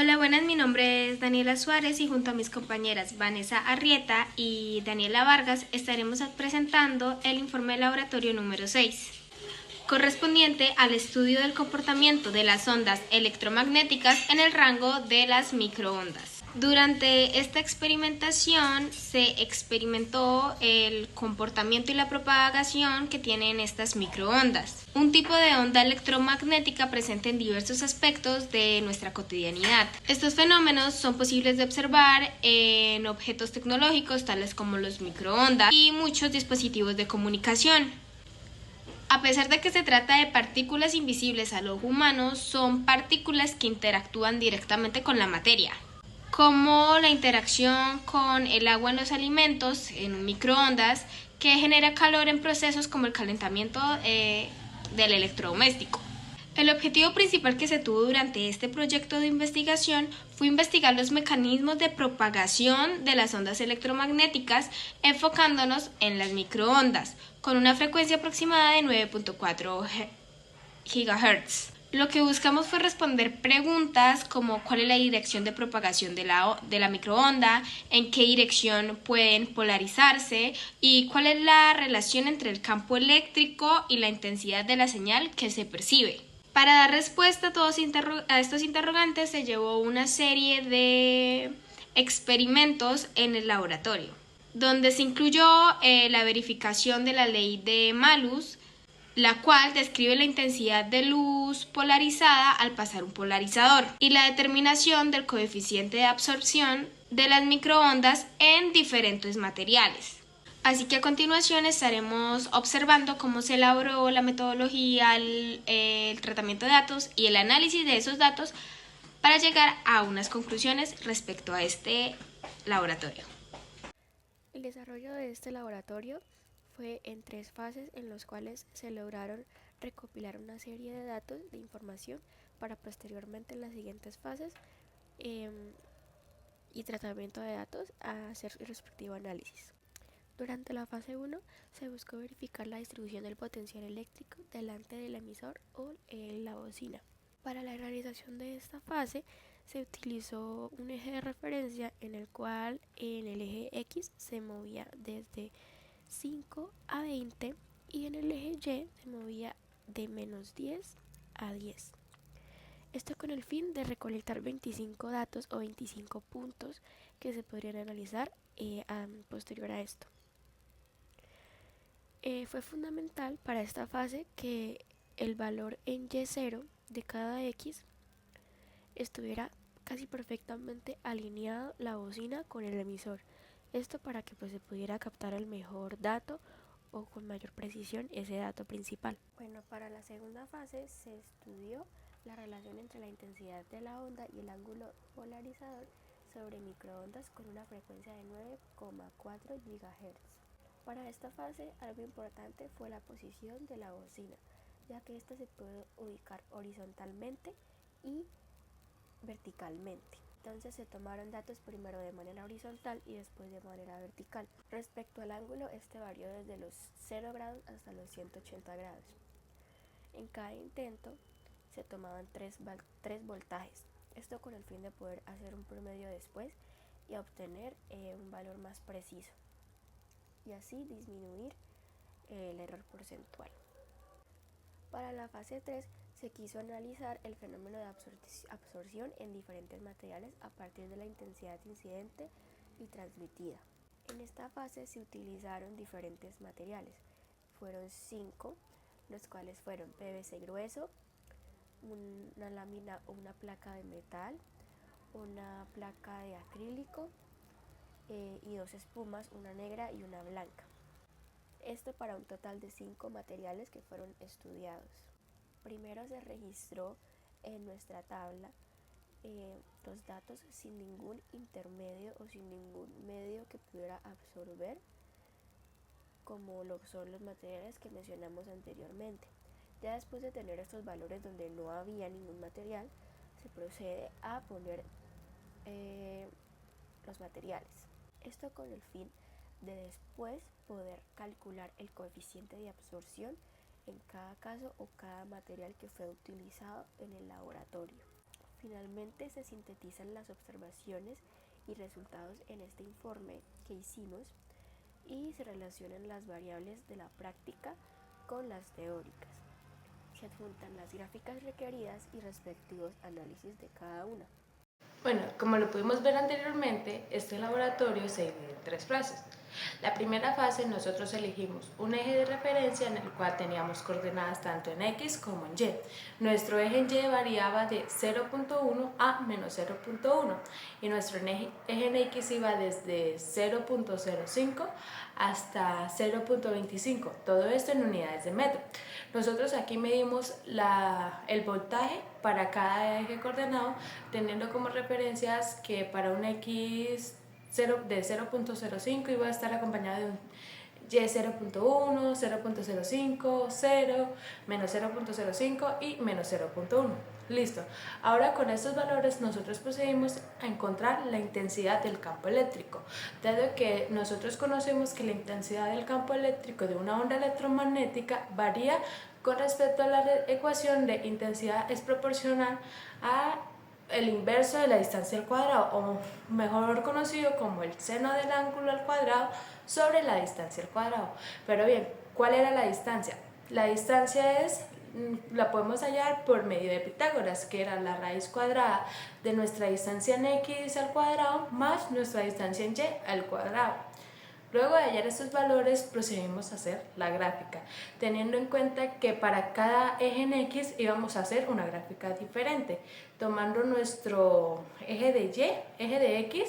Hola, buenas, mi nombre es Daniela Suárez y junto a mis compañeras Vanessa Arrieta y Daniela Vargas estaremos presentando el informe de laboratorio número 6, correspondiente al estudio del comportamiento de las ondas electromagnéticas en el rango de las microondas. Durante esta experimentación se experimentó el comportamiento y la propagación que tienen estas microondas, un tipo de onda electromagnética presente en diversos aspectos de nuestra cotidianidad. Estos fenómenos son posibles de observar en objetos tecnológicos tales como los microondas y muchos dispositivos de comunicación. A pesar de que se trata de partículas invisibles al ojo humano, son partículas que interactúan directamente con la materia, como la interacción con el agua en los alimentos en un microondas que genera calor en procesos como el calentamiento del electrodoméstico. El objetivo principal que se tuvo durante este proyecto de investigación fue investigar los mecanismos de propagación de las ondas electromagnéticas, enfocándonos en las microondas, con una frecuencia aproximada de 9.4 GHz. Lo que buscamos fue responder preguntas como cuál es la dirección de propagación de la microonda, en qué dirección pueden polarizarse y cuál es la relación entre el campo eléctrico y la intensidad de la señal que se percibe. Para dar respuesta a estos interrogantes se llevó una serie de experimentos en el laboratorio, donde se incluyó la verificación de la ley de Malus, la cual describe la intensidad de luz polarizada al pasar un polarizador, y la determinación del coeficiente de absorción de las microondas en diferentes materiales. Así que a continuación estaremos observando cómo se elaboró la metodología, el tratamiento de datos y el análisis de esos datos para llegar a unas conclusiones respecto a este laboratorio. El desarrollo de este laboratorio fue en 3 fases en las cuales se lograron recopilar una serie de datos de información para posteriormente en las siguientes fases y tratamiento de datos a hacer el respectivo análisis. Durante la fase 1 se buscó verificar la distribución del potencial eléctrico delante del emisor o la bocina. Para la realización de esta fase se utilizó un eje de referencia en el cual en el eje X se movía desde 5 a 20 y en el eje Y se movía de menos 10 a 10. Esto con el fin de recolectar 25 datos o 25 puntos que se podrían analizar posterior a esto. Fue fundamental para esta fase que el valor en Y0 de cada X estuviera casi perfectamente alineado la bocina con el emisor. Esto para que se pudiera captar el mejor dato o con mayor precisión ese dato principal. Bueno, para la segunda fase se estudió la relación entre la intensidad de la onda y el ángulo polarizador sobre microondas con una frecuencia de 9,4 GHz. Para esta fase algo importante fue la posición de la bocina, ya que ésta se puede ubicar horizontalmente y verticalmente. Entonces se tomaron datos primero de manera horizontal y después de manera vertical. Respecto al ángulo, este varió desde los 0 grados hasta los 180 grados. En cada intento se tomaban 3 voltajes, esto con el fin de poder hacer un promedio después y obtener un valor más preciso y así disminuir el error porcentual. Para la fase 3 se quiso analizar el fenómeno de absorción en diferentes materiales a partir de la intensidad incidente y transmitida. En esta fase se utilizaron diferentes materiales. Fueron 5, los cuales fueron PVC grueso, una lámina o una placa de metal, una placa de acrílico y 2 espumas, una negra y una blanca. Esto para un total de 5 materiales que fueron estudiados. Primero se registró en nuestra tabla los datos sin ningún intermedio o sin ningún medio que pudiera absorber, como lo son los materiales que mencionamos anteriormente. Ya después de tener estos valores donde no había ningún material, se procede a poner los materiales. Esto con el fin de después poder calcular el coeficiente de absorción en cada caso o cada material que fue utilizado en el laboratorio. Finalmente se sintetizan las observaciones y resultados en este informe que hicimos y se relacionan las variables de la práctica con las teóricas. Se adjuntan las gráficas requeridas y respectivos análisis de cada una. Bueno, como lo pudimos ver anteriormente, este laboratorio se divide en 3 fases. La primera fase nosotros elegimos un eje de referencia en el cual teníamos coordenadas tanto en X como en Y. Nuestro eje en Y variaba de 0.1 a menos 0.1 y nuestro eje en X iba desde 0.05 hasta 0.25, todo esto en unidades de metro. Nosotros aquí medimos el voltaje para cada eje coordenado, teniendo como referencias que para un X de 0.05 iba a estar acompañado de un Y 0.1, 0.05, 0, menos 0.05 y menos 0.1. Listo. Ahora con estos valores nosotros procedimos a encontrar la intensidad del campo eléctrico, dado que nosotros conocemos que la intensidad del campo eléctrico de una onda electromagnética varía con respecto a la ecuación de intensidad es proporcional a el inverso de la distancia al cuadrado, o mejor conocido como el seno del ángulo al cuadrado sobre la distancia al cuadrado. Pero bien, ¿cuál era la distancia? La distancia la podemos hallar por medio de Pitágoras, que era la raíz cuadrada de nuestra distancia en X al cuadrado más nuestra distancia en Y al cuadrado. Luego de hallar estos valores procedimos a hacer la gráfica, teniendo en cuenta que para cada eje en X íbamos a hacer una gráfica diferente, tomando nuestro eje de X,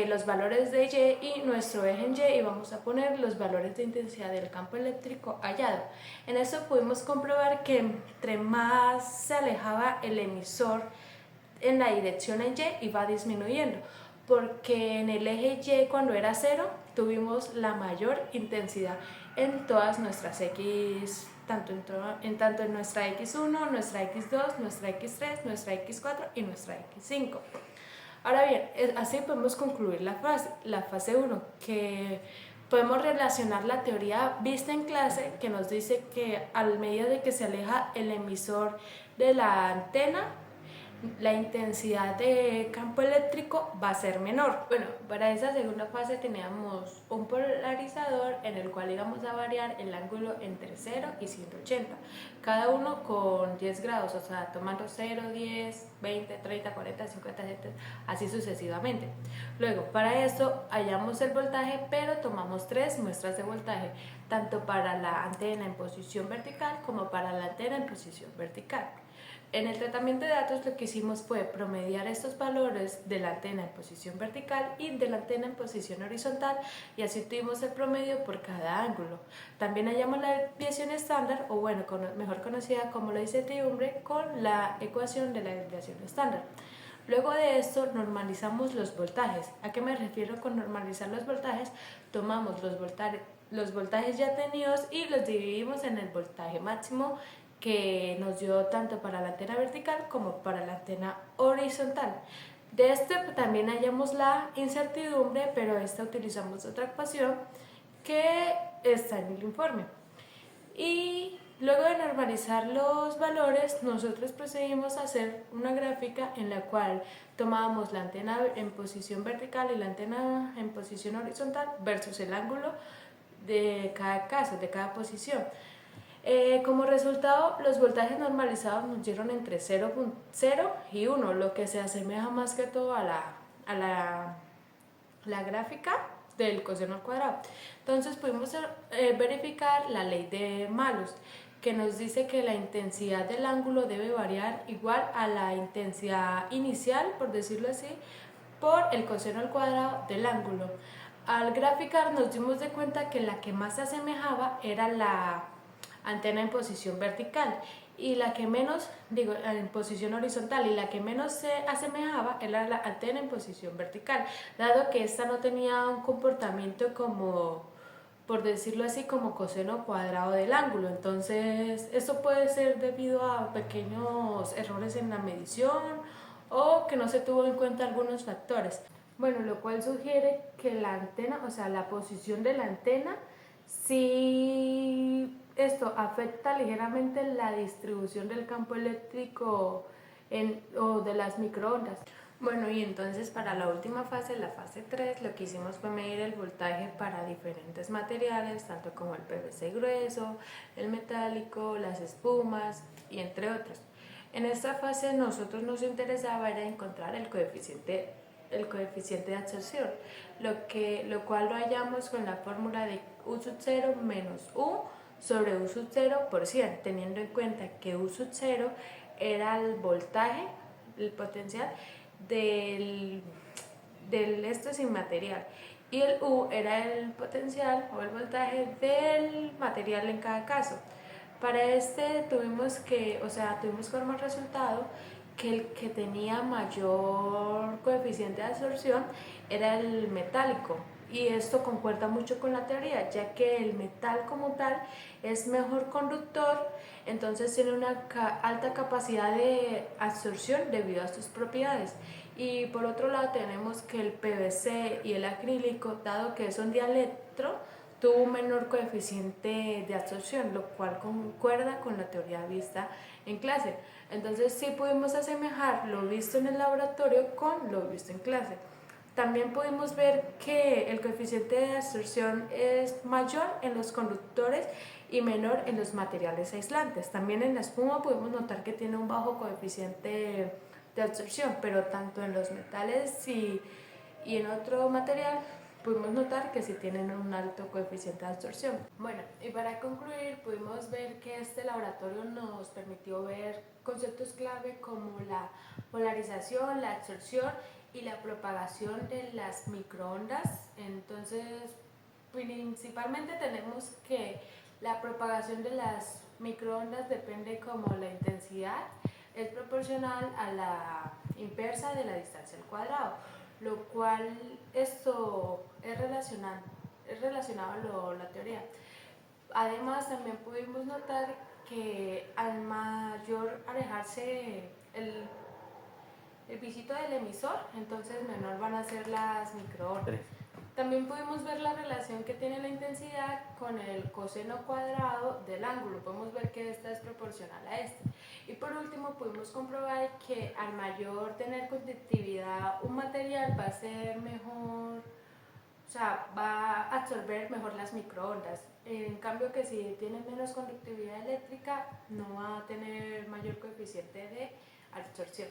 los valores de Y y nuestro eje en Y, y vamos a poner los valores de intensidad del campo eléctrico hallado. En eso pudimos comprobar que entre más se alejaba el emisor en la dirección en Y, iba disminuyendo, porque en el eje Y, cuando era 0, tuvimos la mayor intensidad en todas nuestras X, tanto en nuestra X1, nuestra X2, nuestra X3, nuestra X4 y nuestra X5. Ahora bien, así podemos concluir la fase 1, que podemos relacionar la teoría vista en clase, que nos dice que a medida de que se aleja el emisor de la antena, la intensidad de campo eléctrico va a ser menor. Bueno, para esa segunda fase teníamos un polarizador en el cual íbamos a variar el ángulo entre 0 y 180, cada uno con 10 grados, o sea, tomando 0, 10, 20, 30, 40, 50, 70, así sucesivamente. Luego, para esto hallamos el voltaje, pero tomamos 3 muestras de voltaje, tanto para la antena en posición vertical como para la antena en posición vertical. En el tratamiento de datos lo que hicimos fue promediar estos valores de la antena en posición vertical y de la antena en posición horizontal, y así tuvimos el promedio por cada ángulo. También hallamos la desviación estándar, o bueno, mejor conocida como la incertidumbre, con la ecuación de la desviación estándar. Luego de esto normalizamos los voltajes. ¿A qué me refiero con normalizar los voltajes? Tomamos los voltajes ya tenidos y los dividimos en el voltaje máximo que nos dio tanto para la antena vertical como para la antena horizontal. De este también hallamos la incertidumbre, pero esta utilizamos otra ecuación que está en el informe. Y luego de normalizar los valores, nosotros procedimos a hacer una gráfica en la cual tomábamos la antena en posición vertical y la antena en posición horizontal versus el ángulo de cada caso, de cada posición. Como resultado, los voltajes normalizados nos dieron entre 0 y 1, lo que se asemeja más que todo a la gráfica del coseno al cuadrado. Entonces pudimos verificar la ley de Malus, que nos dice que la intensidad del ángulo debe variar igual a la intensidad inicial, por decirlo así, por el coseno al cuadrado del ángulo. Al graficar nos dimos de cuenta que la que más se asemejaba era la antena en posición vertical y la que menos, en posición horizontal, y la que menos se asemejaba era la antena en posición vertical, dado que esta no tenía un comportamiento como, por decirlo así, como coseno cuadrado del ángulo. Entonces esto puede ser debido a pequeños errores en la medición o que no se tuvo en cuenta algunos factores. Bueno, lo cual sugiere que la antena, o sea, la posición de la antena, sí, esto afecta ligeramente la distribución del campo eléctrico o de las microondas. Bueno, y entonces para la última fase, la fase 3, lo que hicimos fue medir el voltaje para diferentes materiales, tanto como el PVC grueso, el metálico, las espumas y entre otros. En esta fase nosotros nos interesaba era encontrar el coeficiente de absorción, lo cual lo hallamos con la fórmula de U sub 0 menos U sobre U sub 0 por 100, teniendo en cuenta que U sub 0 era el voltaje, el potencial del esto sin material, y el U era el potencial o el voltaje del material en cada caso. Para este tuvimos como resultado que el que tenía mayor coeficiente de absorción era el metálico, y esto concuerda mucho con la teoría, ya que el metal como tal es mejor conductor, entonces tiene una alta capacidad de absorción debido a sus propiedades. Y por otro lado tenemos que el PVC y el acrílico, dado que son dielectro, tuvo un menor coeficiente de absorción, lo cual concuerda con la teoría vista en clase. Entonces sí pudimos asemejar lo visto en el laboratorio con lo visto en clase. También pudimos ver que el coeficiente de absorción es mayor en los conductores y menor en los materiales aislantes. También en la espuma pudimos notar que tiene un bajo coeficiente de absorción, pero tanto en los metales y en otro material pudimos notar que sí tienen un alto coeficiente de absorción. Bueno, y para concluir pudimos ver que este laboratorio nos permitió ver conceptos clave como la polarización, la absorción y la propagación de las microondas. Entonces, principalmente tenemos que la propagación de las microondas depende como la intensidad es proporcional a la inversa de la distancia al cuadrado, lo cual esto es relacionado a la teoría. Además, también pudimos notar que al mayor alejarse el pisito del emisor, entonces menor van a ser las microondas. También pudimos ver la relación que tiene la intensidad con el coseno cuadrado del ángulo. Podemos ver que esta es proporcional a este. Y por último pudimos comprobar que al mayor tener conductividad un material va a ser mejor, va a absorber mejor las microondas. En cambio que si tiene menos conductividad eléctrica no va a tener mayor coeficiente de absorción.